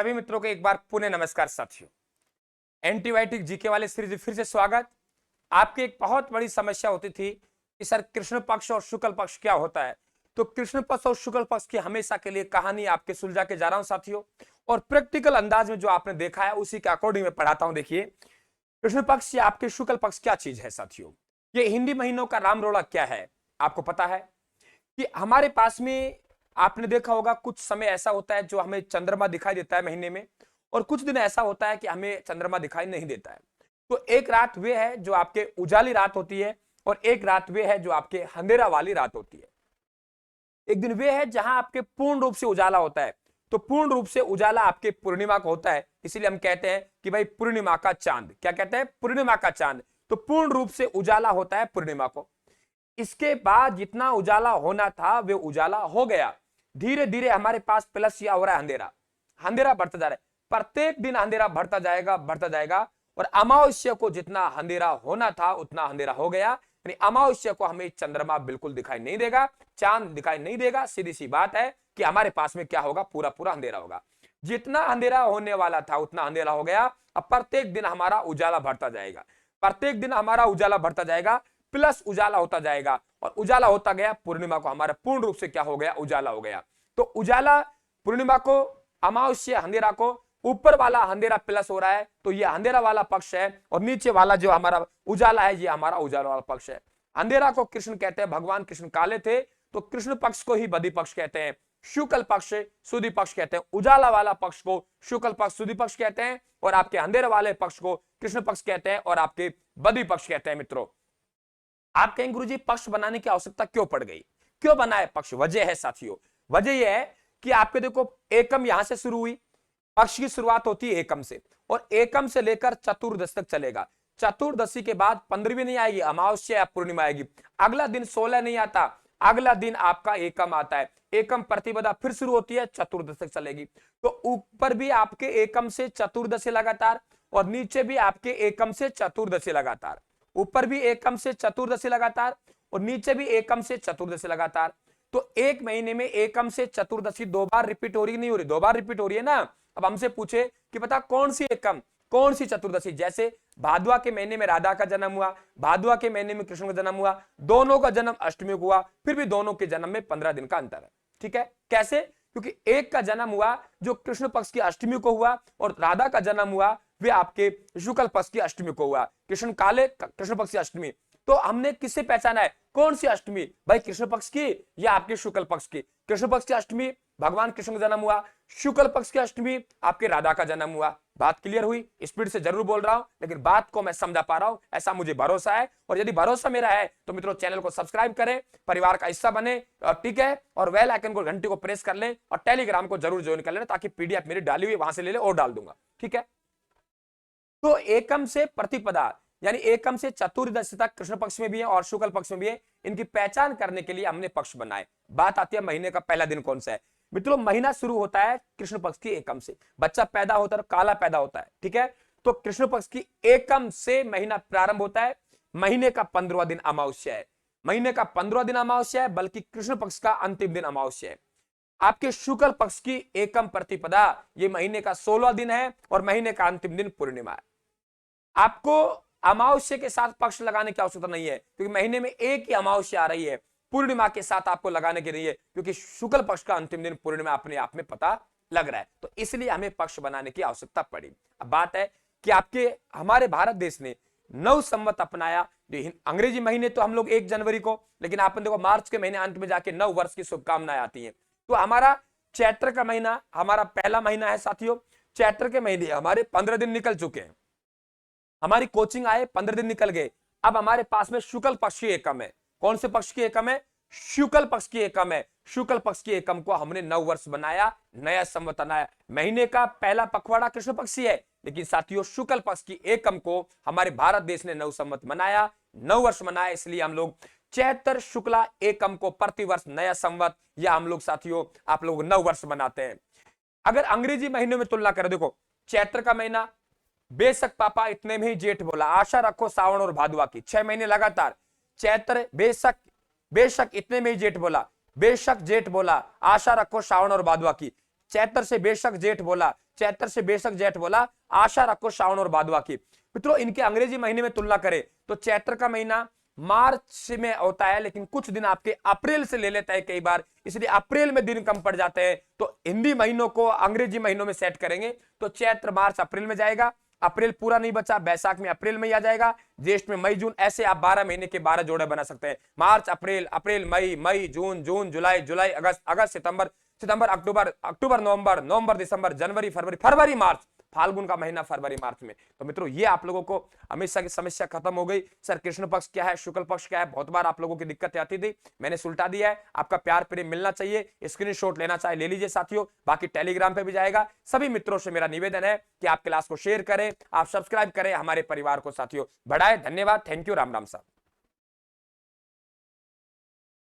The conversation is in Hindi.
सभी मित्रों को एक बार पुनः नमस्कार साथियों। एंटीबायोटिक जीके वाले सीरीज फिर से स्वागत। आपकी एक बहुत बड़ी समस्या होती थी कि सर कृष्ण पक्ष और शुक्ल पक्ष क्या होता है। तो कृष्ण पक्ष और शुक्ल पक्ष की हमेशा के लिए कहानी आपके सुलझा के जा रहा हूं साथियों, और प्रैक्टिकल अंदाज में जो आपने देखा है उसी के अकॉर्डिंग में पढ़ाता हूं। देखिए, कृष्ण पक्ष या आपके शुक्ल पक्ष क्या चीज है साथियों। ये हिंदी महीनों का राम रोड़ा क्या है आपको पता है कि हमारे पास में आपने देखा होगा कुछ समय ऐसा होता है जो हमें चंद्रमा दिखाई देता है महीने में, और कुछ दिन ऐसा होता है कि हमें चंद्रमा दिखाई नहीं देता है। तो एक रात वे है जो आपके उजाली रात होती है, और एक रात वे है जो आपके अंधेरा वाली रात होती है। एक दिन वे है जहां आपके पूर्ण रूप से उजाला होता है। तो पूर्ण रूप से उजाला आपके पूर्णिमा को होता है, इसीलिए हम कहते हैं कि भाई पूर्णिमा का चांद। क्या कहते हैं? पूर्णिमा का चांद। तो पूर्ण रूप से उजाला होता है पूर्णिमा को। इसके बाद जितना उजाला होना था वे उजाला हो गया। धीरे धीरे हमारे पास प्लस या हो रहा है अंधेरा, अंधेरा बढ़ता जा रहा है। प्रत्येक दिन अंधेरा बढ़ता जाएगा, और अमावस्या को जितना अंधेरा होना था उतना अंधेरा हो गया। यानी अमावस्या को हमें चंद्रमा बिल्कुल दिखाई नहीं देगा, चांद दिखाई नहीं देगा। सीधी सी बात है कि हमारे पास में क्या होगा, पूरा पूरा अंधेरा होगा। जितना अंधेरा होने वाला था उतना अंधेरा हो गया। अब प्रत्येक दिन हमारा उजाला बढ़ता जाएगा, प्रत्येक दिन हमारा उजाला बढ़ता जाएगा, प्लस उजाला होता जाएगा, और उजाला होता गया। पूर्णिमा को हमारा पूर्ण रूप से क्या हो गया, उजाला हो गया। तो उजाला पूर्णिमा को, अमावस्या अंधेरा को, ऊपर वाला अंधेरा प्लस हो रहा है, तो ये अंधेरा वाला पक्ष है, और नीचे वाला जो हमारा उजाला है ये हमारा उजाला वाला पक्ष है। अंधेरा को कृष्ण कहते हैं, भगवान कृष्ण काले थे तो कृष्ण पक्ष को ही बदी पक्ष कहते हैं। शुक्ल पक्ष सुदी पक्ष कहते हैं। उजाला वाला पक्ष को शुक्ल पक्ष सुदी पक्ष कहते हैं, और आपके अंधेरे वाले पक्ष को कृष्ण पक्ष कहते हैं, और आपके बदी पक्ष कहते हैं। मित्रों, आप कहेंगे गुरुजी पक्ष बनाने की आवश्यकता क्यों पड़ गई, क्यों बनाए पक्ष? वजह है साथियों, वजह यह है कि आपके देखो एकम यहां से शुरू हुई, पक्ष की शुरुआत होती है एकम से, और एकम से लेकर चतुर्दश तक चलेगा। चतुर्दशी के बाद 15वीं नहीं आएगी, अमावस्या या पूर्णिमा आएगी। अगला दिन 16 नहीं आता, अगला दिन आपका एकम आता है। एकम प्रतिपदा फिर शुरू होती है, चतुर्दश तक चलेगी। तो ऊपर भी आपके एकम से चतुर्दशी लगातार, और नीचे भी आपके एकम से चतुर्दशी लगातार। ऊपर भी एकम से चतुर्दशी लगातार, और नीचे भी एकम से चतुर्दशी लगातार। तो एक महीने में एकम से चतुर्दशी 2 बार रिपीट हो रही नहीं हो रही? 2 बार रिपीट हो रही है ना। अब हमसे पूछे कि बता कौन सी एकम, कौन सी चतुर्दशी? जैसे भादवा के महीने में राधा का जन्म हुआ, भादवा के महीने में कृष्ण का जन्म हुआ, दोनों का जन्म अष्टमी को हुआ, फिर भी दोनों के जन्म में 15 दिन का अंतर है। ठीक है, कैसे? क्योंकि एक का जन्म हुआ जो कृष्ण पक्ष की अष्टमी को हुआ, और राधा का जन्म हुआ वे आपके शुक्ल पक्ष की अष्टमी को हुआ। कृष्ण काले, कृष्ण पक्ष की अष्टमी। तो हमने किससे पहचाना है कौन सी अष्टमी? भाई कृष्ण पक्ष की या आपके शुक्ल पक्ष की? कृष्ण पक्ष की अष्टमी भगवान कृष्ण का जन्म हुआ, शुक्ल पक्ष की अष्टमी आपके राधा का जन्म हुआ। बात क्लियर हुई? स्पीड से जरूर बोल रहा हूं, लेकिन बात को मैं समझा पा रहा हूं ऐसा मुझे भरोसा है। और यदि भरोसा मेरा है तो मित्रों चैनल को सब्सक्राइब करें, परिवार का हिस्सा बने, ठीक है, और बेल आइकन को, घंटी को प्रेस कर लें, और टेलीग्राम को जरूर ज्वाइन कर लेना, ताकि पीडीएफ मेरी डाली हुई वहां से ले ले और डाल दूंगा। ठीक है, तो एकम से प्रतिपदा यानी एकम से चतुर्दशी तक कृष्ण पक्ष में भी है और शुक्ल पक्ष में भी है। इनकी पहचान करने के लिए हमने पक्ष बनाए। बात आती है महीने का पहला दिन कौन सा है। मित्रों, महीना शुरू होता है कृष्ण पक्ष की एकम से। बच्चा पैदा होता है, काला पैदा होता है, ठीक है। तो कृष्ण पक्ष की एकम से महीना प्रारंभ होता है। महीने का 15वां दिन अमावस्या है, महीने का 15वां दिन अमावस्या है, बल्कि कृष्ण पक्ष का अंतिम दिन अमावस्या है। आपके शुक्ल पक्ष की एकम प्रतिपदा ये महीने का 16वां दिन है, और महीने का अंतिम दिन पूर्णिमा है। आपको अमावस्या के साथ पक्ष लगाने की आवश्यकता नहीं है, क्योंकि महीने में एक ही अमावस्या आ रही है। पूर्णिमा के साथ आपको लगाने की नहीं है, क्योंकि शुक्ल पक्ष का अंतिम दिन पूर्णिमा अपने आप में पता लग रहा है। तो इसलिए हमें पक्ष बनाने की आवश्यकता पड़ी। अब बात है कि आपके हमारे भारत देश ने नव संवत अपनाया। अंग्रेजी महीने तो हम लोग 1 जनवरी को, लेकिन आपने देखो मार्च के महीने अंत में जाके नव वर्ष की शुभकामनाएं आती हैं। तो हमारा चैत्र का महीना हमारा पहला महीना है साथियों। चैत्र के महीने हमारे 15 दिन निकल चुके हैं, हमारी कोचिंग आए 15 दिन निकल गए। अब हमारे पास में शुक्ल पक्ष की एकम है। कौन से पक्ष की एकम है? शुक्ल पक्ष की एकम है। शुक्ल पक्ष की एकम को हमने नव वर्ष बनाया, नया संवत बनाया। महीने का पहला पखवाड़ा कृष्ण पक्षी है, लेकिन साथियों शुक्ल पक्ष की एकम को हमारे भारत देश ने नव संवत मनाया, नव वर्ष मनाया। इसलिए हम लोग चैत्र शुक्ला एकम को प्रतिवर्ष नया संवत, या हम लोग साथियों आप लोग नव वर्ष मनाते हैं। अगर अंग्रेजी महीनों में तुलना करें, देखो चैत्र का महीना बेशक पापा इतने में ही जेठ बोला, आशा रखो सावन और भादवा की, 6 महीने लगातार। चैत्र बेशक इतने में ही जेठ बोला, बेशक जेठ बोला, आशा रखो सावन और भादवा की। चैत्र से बेशक जेठ बोला, चैत्र से बेशक जेठ बोला, आशा रखो श्रावण और भादवा की। मित्रों इनके अंग्रेजी महीने में तुलना करें तो चैत्र का महीना मार्च में होता है, लेकिन कुछ दिन आपके अप्रैल से ले लेता है कई बार, इसलिए अप्रैल में दिन कम पड़ जाते हैं। तो हिंदी महीनों को अंग्रेजी महीनों में सेट करेंगे तो चैत्र मार्च अप्रैल में जाएगा, अप्रैल पूरा नहीं बचा, बैसाख में अप्रैल में आ जाएगा, ज्येष्ठ में मई जून, ऐसे आप 12 महीने के 12 जोड़े बना सकते हैं। मार्च अप्रैल, अप्रैल मई, मई जून, जून जुलाई, जुलाई अगस्त, अगस्त सितंबर, सितंबर अक्टूबर, अक्टूबर नवंबर, नवंबर दिसंबर, जनवरी फरवरी, फरवरी मार्च, फाल्गुन का महीना फरवरी मार्च में। तो मित्रों ये आप लोगों को हमेशा की समस्या खत्म हो गई, सर कृष्ण पक्ष क्या है, शुक्ल पक्ष क्या है, बहुत बार आप लोगों की दिक्कत आती थी, मैंने सुलटा दिया है। आपका प्यार प्रेम मिलना चाहिए, स्क्रीनशॉट लेना चाहे ले लीजिए साथियों, बाकी टेलीग्राम पे भी जाएगा। सभी मित्रों से मेरा निवेदन है कि आप क्लास को शेयर करें, आप सब्सक्राइब करें, हमारे परिवार को साथियों बढ़ाएं। धन्यवाद, थैंक यू, राम राम साहब।